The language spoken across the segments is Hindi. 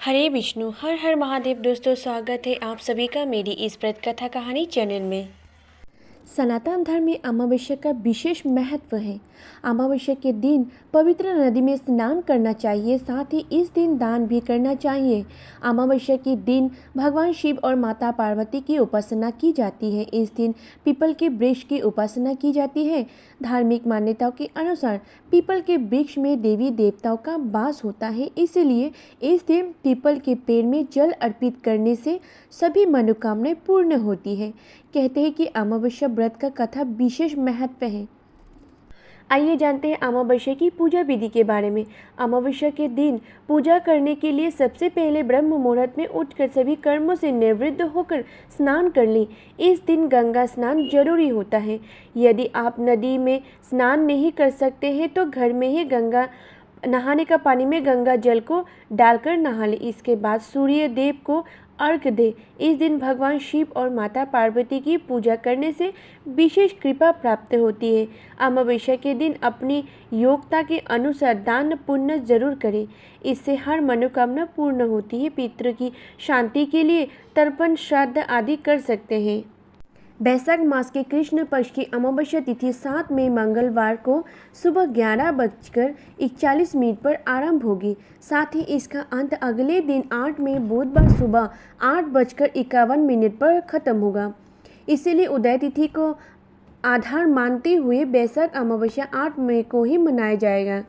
हरे विष्णु हर हर महादेव। दोस्तों, स्वागत है आप सभी का मेरी इस प्रेत कथा कहानी चैनल में। सनातन धर्म में अमावस्या का विशेष महत्व है। अमावस्या के दिन पवित्र नदी में स्नान करना चाहिए, साथ ही इस दिन दान भी करना चाहिए। अमावस्या के दिन भगवान शिव और माता पार्वती की उपासना की जाती है। इस दिन पीपल के वृक्ष की उपासना की जाती है। धार्मिक मान्यताओं के अनुसार पीपल के वृक्ष में देवी देवताओं का वास होता है, इसलिए इस दिन पीपल के पेड़ में जल अर्पित करने से सभी मनोकामनाएं पूर्ण होती है। कहते हैं कि अमावस्या व्रत का कथा विशेष महत्व है। आइए जानते हैं अमावस्या की पूजा विधि के बारे में। अमावस्या के दिन पूजा करने के लिए सबसे पहले ब्रह्म मुहूर्त में उठकर सभी कर्मों से निवृत्त होकर स्नान कर लें। इस दिन गंगा स्नान जरूरी होता है। यदि आप नदी में स्नान नहीं कर सकते हैं तो घर में ही गंगा नहाने का पानी में गंगा जल को डालकर नहा लें। इसके बाद सूर्य देव को अर्घ्य दे। इस दिन भगवान शिव और माता पार्वती की पूजा करने से विशेष कृपा प्राप्त होती है। अमावस्या के दिन अपनी योग्यता के अनुसार दान पुण्य जरूर करें, इससे हर मनोकामना पूर्ण होती है। पितृ की शांति के लिए तर्पण श्राद्ध आदि कर सकते हैं। बैसाख मास के कृष्ण पक्ष की अमावस्या तिथि 7 मई मंगलवार को सुबह 11:41 पर आरंभ होगी। साथ ही इसका अंत अगले दिन 8 मई बुधवार सुबह 8:51 पर खत्म होगा। इसीलिए उदय तिथि को आधार मानते हुए बैसाख अमावस्या 8 मई को ही मनाया जाएगा।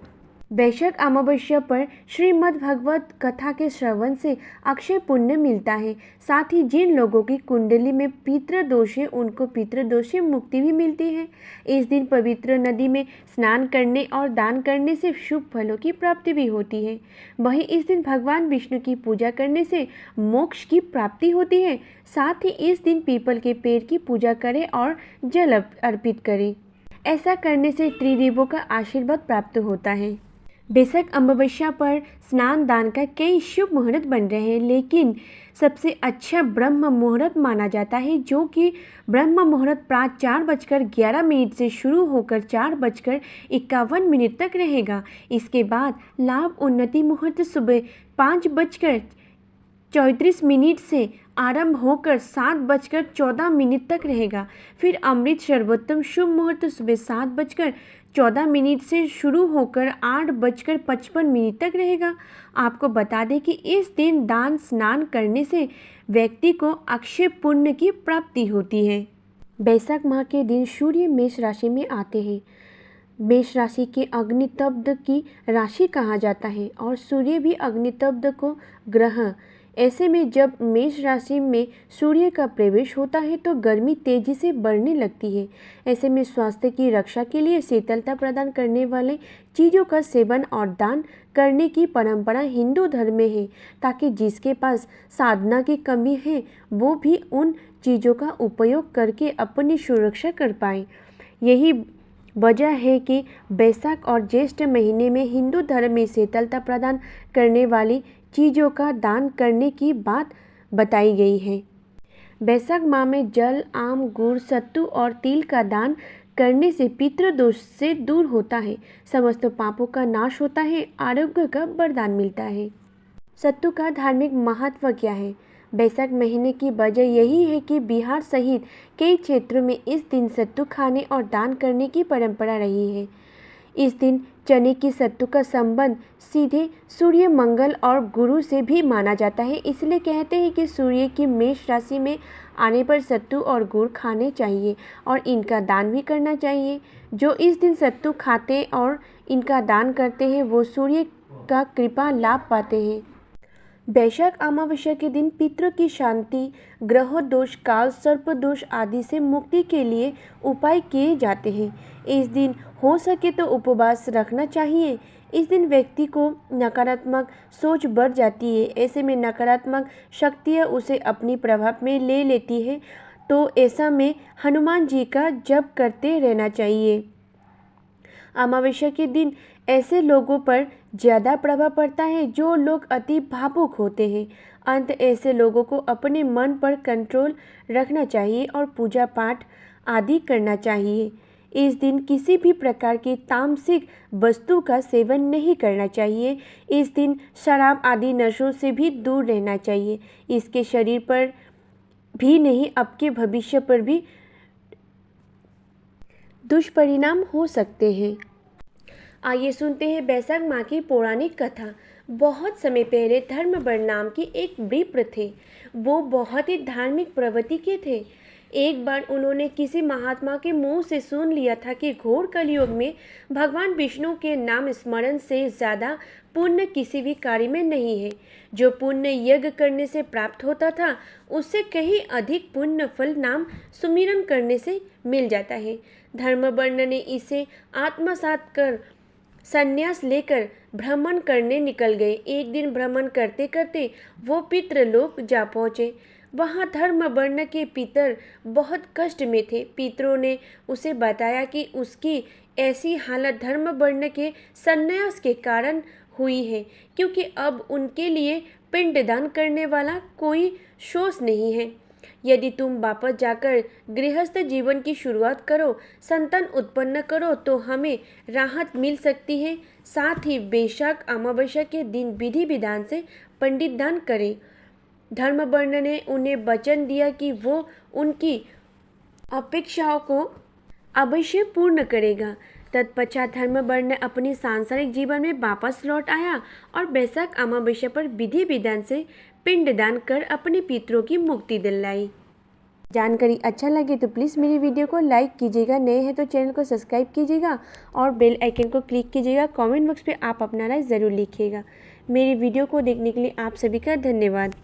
बैसाख अमावस्या पर श्रीमद् भगवत कथा के श्रवण से अक्षय पुण्य मिलता है। साथ ही जिन लोगों की कुंडली में पितृदोष है उनको पितृदोष से मुक्ति भी मिलती है। इस दिन पवित्र नदी में स्नान करने और दान करने से शुभ फलों की प्राप्ति भी होती है। वहीं इस दिन भगवान विष्णु की पूजा करने से मोक्ष की प्राप्ति होती है। साथ ही इस दिन पीपल के पेड़ की पूजा करें और जल अर्पित करें। ऐसा करने से त्रिदेवों का आशीर्वाद प्राप्त होता है। बैसाख अमावस्या पर स्नान दान का कई शुभ मुहूर्त बन रहे हैं, लेकिन सबसे अच्छा ब्रह्म मुहूर्त माना जाता है, जो कि ब्रह्म मुहूर्त प्रातः 4:11 से शुरू होकर 4:51 तक रहेगा। इसके बाद लाभ उन्नति मुहूर्त सुबह 5:34 से आरंभ होकर 7:14 तक रहेगा। फिर अमृत सर्वोत्तम शुभ मुहूर्त सुबह 7:14 से शुरू होकर 8:55 तक रहेगा। आपको बता दें कि इस दिन दान स्नान करने से व्यक्ति को अक्षय पुण्य की प्राप्ति होती है। बैसाख माह के दिन सूर्य मेष राशि में आते हैं। मेष राशि के अग्नितब्ध की राशि कहा जाता है और सूर्य भी अग्नितब्ध को ग्रह। ऐसे में जब मेष राशि में सूर्य का प्रवेश होता है तो गर्मी तेजी से बढ़ने लगती है। ऐसे में स्वास्थ्य की रक्षा के लिए शीतलता प्रदान करने वाले चीज़ों का सेवन और दान करने की परंपरा हिंदू धर्म में है, ताकि जिसके पास साधना की कमी है वो भी उन चीज़ों का उपयोग करके अपनी सुरक्षा कर पाए। यही वजह है कि बैसाख और ज्येष्ठ महीने में हिंदू धर्म में शीतलता प्रदान करने वाली चीज़ों का दान करने की बात बताई गई है। बैसाख माह में जल, आम, गुड़, सत्तू और तिल का दान करने से पितृदोष से दूर होता है, समस्त पापों का नाश होता है, आरोग्य का वरदान मिलता है। सत्तू का धार्मिक महत्व क्या है? बैसाख महीने की वजह यही है कि बिहार सहित कई क्षेत्रों में इस दिन सत्तू खाने और दान करने की परंपरा रही है। इस दिन चने की सत्तू का संबंध सीधे सूर्य, मंगल और गुरु से भी माना जाता है। इसलिए कहते हैं कि सूर्य की मेष राशि में आने पर सत्तू और गुड़ खाने चाहिए और इनका दान भी करना चाहिए। जो इस दिन सत्तू खाते और इनका दान करते हैं वो सूर्य का कृपा लाभ पाते हैं। बैसाख अमावस्या के दिन पितरों की शांति, ग्रह दोष, काल सर्प दोष आदि से मुक्ति के लिए उपाय किए जाते हैं। इस दिन हो सके तो उपवास रखना चाहिए। इस दिन व्यक्ति को नकारात्मक सोच बढ़ जाती है। ऐसे में नकारात्मक शक्तियाँ उसे अपनी प्रभाव में ले लेती है, तो ऐसा में हनुमान जी का जप करते रहना चाहिए। अमावस्या के दिन ऐसे लोगों पर ज़्यादा प्रभाव पड़ता है जो लोग अति भावुक होते हैं। अंत ऐसे लोगों को अपने मन पर कंट्रोल रखना चाहिए और पूजा पाठ आदि करना चाहिए। इस दिन किसी भी प्रकार की तामसिक वस्तु का सेवन नहीं करना चाहिए। इस दिन शराब आदि नशों से भी दूर रहना चाहिए। इसके शरीर पर भी नहीं, आपके भविष्य पर भी दुष्परिणाम हो सकते हैं। आइए सुनते हैं बैसाख माह की पौराणिक कथा। बहुत समय पहले धर्मबड़ नाम के एक विप्र थे। वो बहुत ही धार्मिक प्रवृत्ति के थे। एक बार उन्होंने किसी महात्मा के मुंह से सुन लिया था कि घोर कलयुग में भगवान विष्णु के नाम स्मरण से ज़्यादा पुण्य किसी भी कार्य में नहीं है। जो पुण्य यज्ञ करने से प्राप्त होता था, उससे कहीं अधिक पुण्य फल नाम सुमिरन करने से मिल जाता है। धर्मवर्ण ने इसे आत्मसात कर संन्यास लेकर भ्रमण करने निकल गए। एक दिन भ्रमण करते करते वो पितृलोक जा पहुँचे। वहाँ धर्मवर्ण के पितर बहुत कष्ट में थे। पितरों ने उसे बताया कि उसकी ऐसी हालत धर्मवर्ण के संन्यास के कारण हुई है, क्योंकि अब उनके लिए पिंडदान करने वाला कोई सोर्स नहीं है। यदि तुम वापस जाकर गृहस्थ जीवन की शुरुआत करो, संतान उत्पन्न करो, तो हमें राहत मिल सकती है। साथ ही बैशाख अमावस्या के दिन विधि विधान से पंडित दान करें। धर्मवर्ण ने उन्हें वचन दिया कि वो उनकी अपेक्षाओं को अवश्य पूर्ण करेगा। तत्पश्चात धर्मवर्ण अपने सांसारिक जीवन में वापस लौट आया और बैसाख अमावस्या पर विधि विधान से पिंडदान कर अपने पितरों की मुक्ति दिलाई। जानकारी अच्छा लगे तो प्लीज़ मेरी वीडियो को लाइक कीजिएगा। नए हैं तो चैनल को सब्सक्राइब कीजिएगा और बेल आइकन को क्लिक कीजिएगा। कमेंट बॉक्स पे आप अपना राय ज़रूर लिखिएगा। मेरी वीडियो को देखने के लिए आप सभी का धन्यवाद।